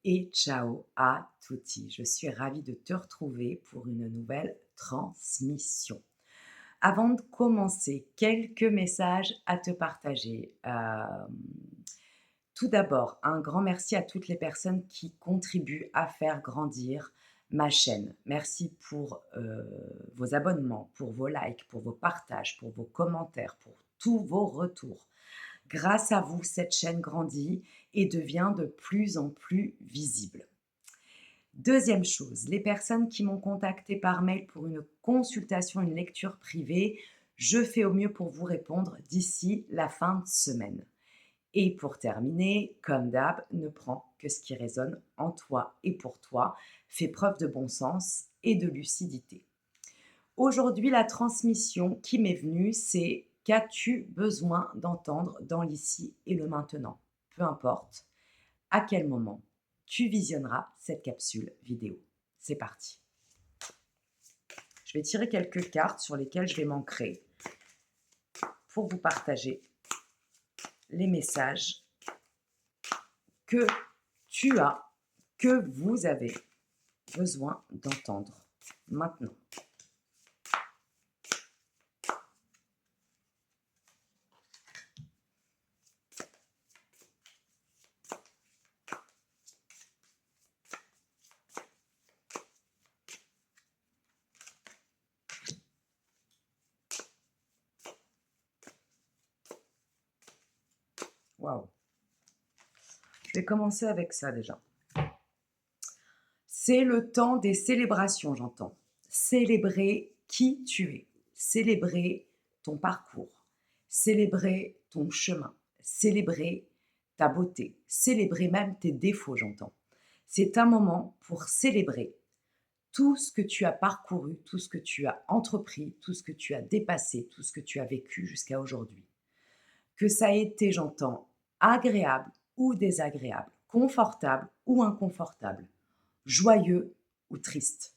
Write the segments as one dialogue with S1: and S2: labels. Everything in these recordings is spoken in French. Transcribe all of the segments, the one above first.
S1: Et ciao à tutti. Je suis ravie de te retrouver pour une nouvelle transmission. Avant de commencer, quelques messages à te partager. Tout d'abord, un grand merci à toutes les personnes qui contribuent à faire grandir ma chaîne. Merci pour vos abonnements, pour vos likes, pour vos partages, pour vos commentaires, pour tous vos retours. Grâce à vous, cette chaîne grandit et devient de plus en plus visible. Deuxième chose, les personnes qui m'ont contacté par mail pour une consultation, une lecture privée, je fais au mieux pour vous répondre d'ici la fin de semaine. Et pour terminer, comme d'hab, ne prends que ce qui résonne en toi et pour toi. Fais preuve de bon sens et de lucidité. Aujourd'hui, la transmission qui m'est venue, c'est: qu'as-tu besoin d'entendre dans l'ici et le maintenant? Peu importe à quel moment tu visionneras cette capsule vidéo. C'est parti. Je vais tirer quelques cartes sur lesquelles je vais m'ancrer pour vous partager les messages que tu as, que vous avez besoin d'entendre maintenant. Waouh! Je vais commencer avec ça déjà. C'est le temps des célébrations, j'entends. Célébrer qui tu es, célébrer ton parcours, célébrer ton chemin, célébrer ta beauté, célébrer même tes défauts, j'entends. C'est un moment pour célébrer tout ce que tu as parcouru, tout ce que tu as entrepris, tout ce que tu as dépassé, tout ce que tu as vécu jusqu'à aujourd'hui. Que ça ait été, j'entends, agréable ou désagréable, confortable ou inconfortable, joyeux ou triste.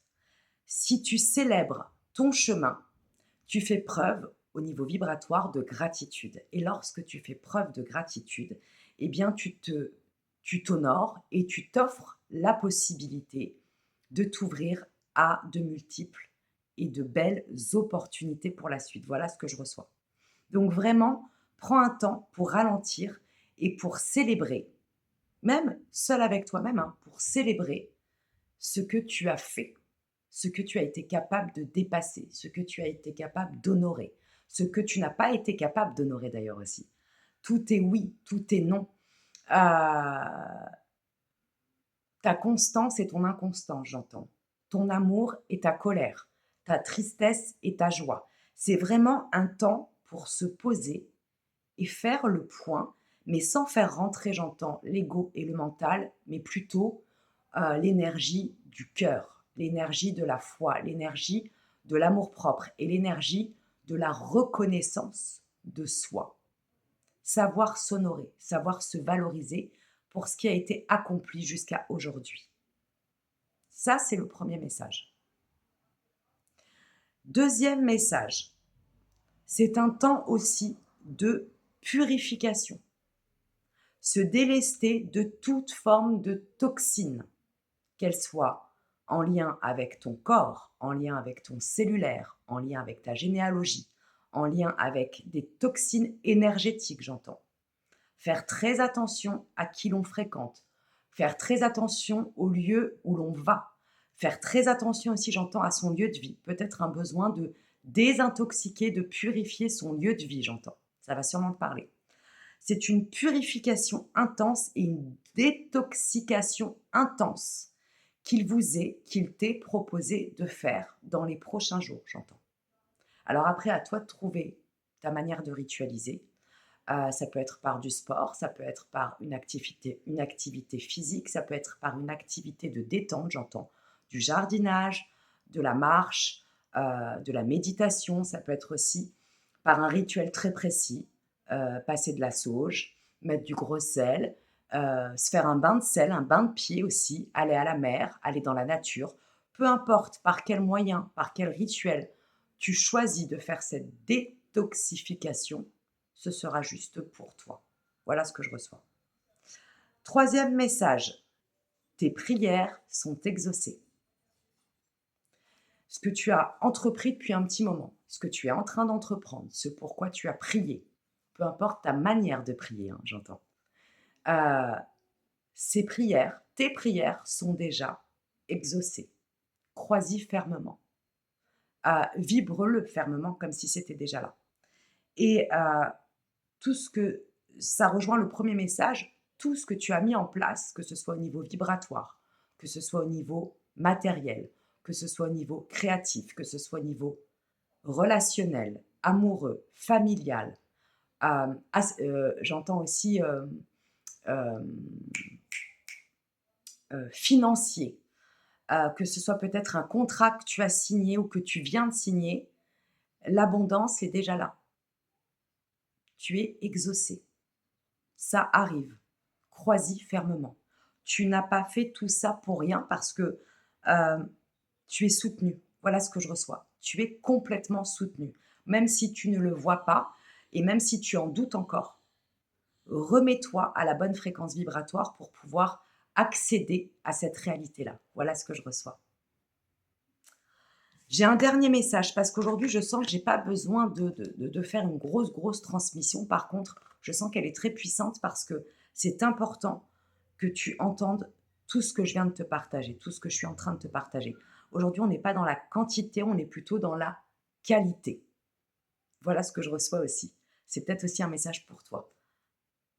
S1: Si tu célèbres ton chemin, tu fais preuve au niveau vibratoire de gratitude. Et lorsque tu fais preuve de gratitude, eh bien tu t'honores et tu t'offres la possibilité de t'ouvrir à de multiples et de belles opportunités pour la suite. Voilà ce que je reçois. Donc vraiment, prends un temps pour ralentir et pour célébrer, même seul avec toi-même, hein, pour célébrer ce que tu as fait, ce que tu as été capable de dépasser, ce que tu as été capable d'honorer, ce que tu n'as pas été capable d'honorer d'ailleurs aussi. Tout est oui, tout est non. Ta constance et ton inconstance, j'entends. Ton amour et ta colère, ta tristesse et ta joie. C'est vraiment un temps pour se poser et faire le point, mais sans faire rentrer, j'entends, l'ego et le mental, mais plutôt l'énergie du cœur, l'énergie de la foi, l'énergie de l'amour-propre et l'énergie de la reconnaissance de soi. Savoir s'honorer, savoir se valoriser pour ce qui a été accompli jusqu'à aujourd'hui. Ça, c'est le premier message. Deuxième message, c'est un temps aussi de purification. Se délester de toute forme de toxine, qu'elle soit en lien avec ton corps, en lien avec ton cellulaire, en lien avec ta généalogie, en lien avec des toxines énergétiques, j'entends. Faire très attention à qui l'on fréquente, faire très attention au lieu où l'on va, faire très attention aussi, j'entends, à son lieu de vie. Peut-être un besoin de désintoxiquer, de purifier son lieu de vie, j'entends. Ça va sûrement te parler. C'est une purification intense et une détoxication intense qu'il t'est proposé de faire dans les prochains jours, j'entends. Alors après, à toi de trouver ta manière de ritualiser. Ça peut être par du sport, ça peut être par une activité physique, ça peut être par une activité de détente, j'entends, du jardinage, de la marche, de la méditation, ça peut être aussi par un rituel très précis, passer de la sauge, mettre du gros sel, se faire un bain de sel, un bain de pied aussi, aller à la mer, aller dans la nature. Peu importe par quel moyen, par quel rituel tu choisis de faire cette détoxification, ce sera juste pour toi. Voilà ce que je reçois. Troisième message, tes prières sont exaucées. Ce que tu as entrepris depuis un petit moment, ce que tu es en train d'entreprendre, ce pourquoi tu as prié, peu importe ta manière de prier, hein, j'entends. Heu, Ces prières, tes prières sont déjà exaucées. Crois-y fermement. Vibre-le fermement comme si c'était déjà là. Et tout ce que ça rejoint le premier message, tout ce que tu as mis en place, que ce soit au niveau vibratoire, que ce soit au niveau matériel, que ce soit au niveau créatif, que ce soit au niveau relationnel, amoureux, familial, j'entends aussi financier, que ce soit peut-être un contrat que tu as signé ou que tu viens de signer, l'abondance est déjà là. Tu es exaucé. Ça arrive. Crois-y fermement. Tu n'as pas fait tout ça pour rien parce que tu es soutenu. Voilà ce que je reçois. Tu es complètement soutenu. Même si tu ne le vois pas et même si tu en doutes encore, remets-toi à la bonne fréquence vibratoire pour pouvoir accéder à cette réalité-là. Voilà ce que je reçois. J'ai un dernier message parce qu'aujourd'hui, je sens que je n'ai pas besoin de faire une grosse transmission. Par contre, je sens qu'elle est très puissante parce que c'est important que tu entendes tout ce que je viens de te partager, tout ce que je suis en train de te partager. Aujourd'hui, on n'est pas dans la quantité, on est plutôt dans la qualité. Voilà ce que je reçois aussi. C'est peut-être aussi un message pour toi.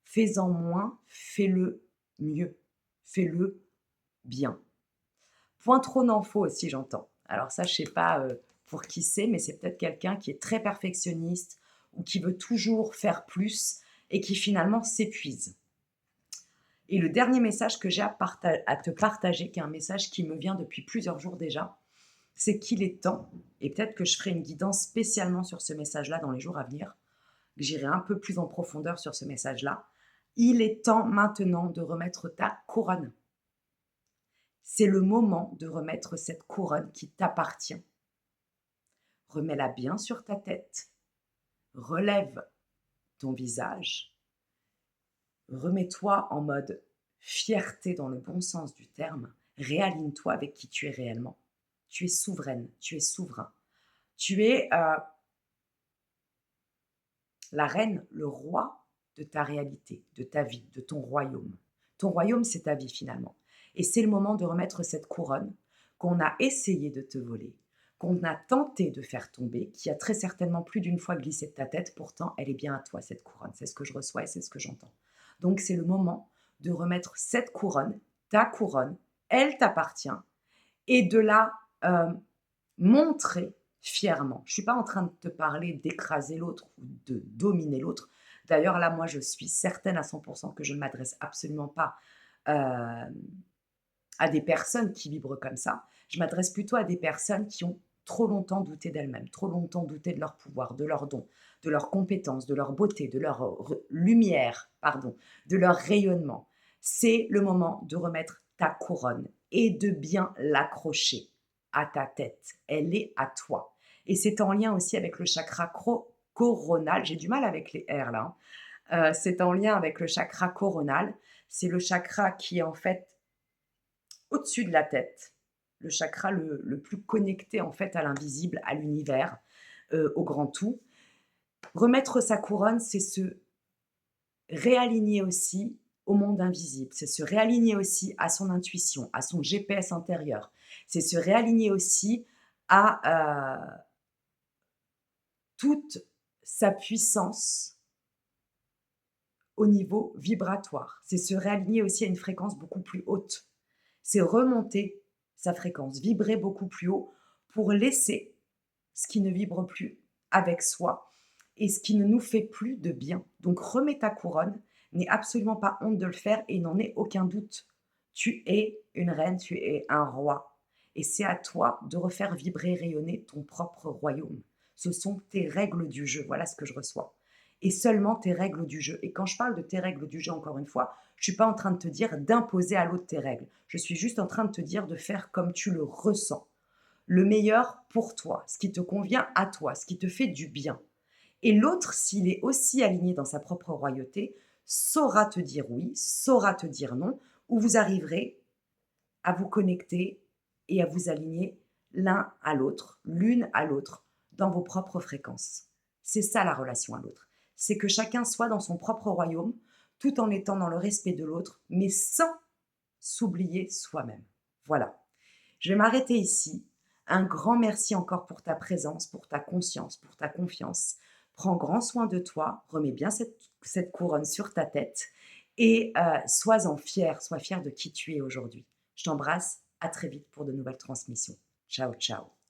S1: Fais-en moins, fais-le mieux, fais-le bien. Point trop n'en faut aussi, j'entends. Alors ça, je sais pas pour qui c'est, mais c'est peut-être quelqu'un qui est très perfectionniste ou qui veut toujours faire plus et qui finalement s'épuise. Et le dernier message que j'ai à te partager, qui est un message qui me vient depuis plusieurs jours déjà, c'est qu'il est temps, et peut-être que je ferai une guidance spécialement sur ce message-là dans les jours à venir, que j'irai un peu plus en profondeur sur ce message-là. Il est temps maintenant de remettre ta couronne. C'est le moment de remettre cette couronne qui t'appartient. Remets-la bien sur ta tête. Relève ton visage. Remets-toi en mode fierté dans le bon sens du terme. Réaligne-toi avec qui tu es réellement. Tu es souveraine, tu es souverain. Tu es la reine, le roi de ta réalité, de ta vie, de ton royaume. Ton royaume, c'est ta vie finalement. Et c'est le moment de remettre cette couronne qu'on a essayé de te voler, qu'on a tenté de faire tomber, qui a très certainement plus d'une fois glissé de ta tête. Pourtant, elle est bien à toi, cette couronne. C'est ce que je reçois et c'est ce que j'entends. Donc, c'est le moment de remettre cette couronne, ta couronne, elle t'appartient, et de la montrer fièrement. Je ne suis pas en train de te parler d'écraser l'autre ou de dominer l'autre. D'ailleurs, là, moi, je suis certaine à 100% que je ne m'adresse absolument pas à des personnes qui vibrent comme ça. Je m'adresse plutôt à des personnes qui ont trop longtemps douté d'elles-mêmes, trop longtemps douté de leur pouvoir, de leurs dons, de leurs compétences, de leur beauté, de leur lumière, pardon, de leur rayonnement. C'est le moment de remettre ta couronne et de bien l'accrocher à ta tête. Elle est à toi. Et c'est en lien aussi avec le chakra coronal. J'ai du mal avec les R là. C'est en lien avec le chakra coronal. C'est le chakra qui est en fait au-dessus de la tête, le chakra le plus connecté en fait à l'invisible, à l'univers, au grand tout. Remettre sa couronne, c'est se réaligner aussi au monde invisible, c'est se réaligner aussi à son intuition, à son GPS intérieur, c'est se réaligner aussi à toute sa puissance au niveau vibratoire. C'est se réaligner aussi à une fréquence beaucoup plus haute. C'est remonter sa fréquence, vibrer beaucoup plus haut pour laisser ce qui ne vibre plus avec soi et ce qui ne nous fait plus de bien. Donc remets ta couronne, n'aie absolument pas honte de le faire et n'en aie aucun doute. Tu es une reine, tu es un roi. Et c'est à toi de refaire vibrer, rayonner ton propre royaume. Ce sont tes règles du jeu, voilà ce que je reçois. Et seulement tes règles du jeu. Et quand je parle de tes règles du jeu, encore une fois, je ne suis pas en train de te dire d'imposer à l'autre tes règles. Je suis juste en train de te dire de faire comme tu le ressens. Le meilleur pour toi, ce qui te convient à toi, ce qui te fait du bien. Et l'autre, s'il est aussi aligné dans sa propre royauté, saura te dire oui, saura te dire non, ou vous arriverez à vous connecter et à vous aligner l'un à l'autre, l'une à l'autre, dans vos propres fréquences. C'est ça la relation à l'autre. C'est que chacun soit dans son propre royaume, tout en étant dans le respect de l'autre, mais sans s'oublier soi-même. Voilà. Je vais m'arrêter ici. Un grand merci encore pour ta présence, pour ta conscience, pour ta confiance. Prends grand soin de toi, remets bien cette couronne sur ta tête et sois-en fier, sois fier de qui tu es aujourd'hui. Je t'embrasse, à très vite pour de nouvelles transmissions. Ciao, ciao.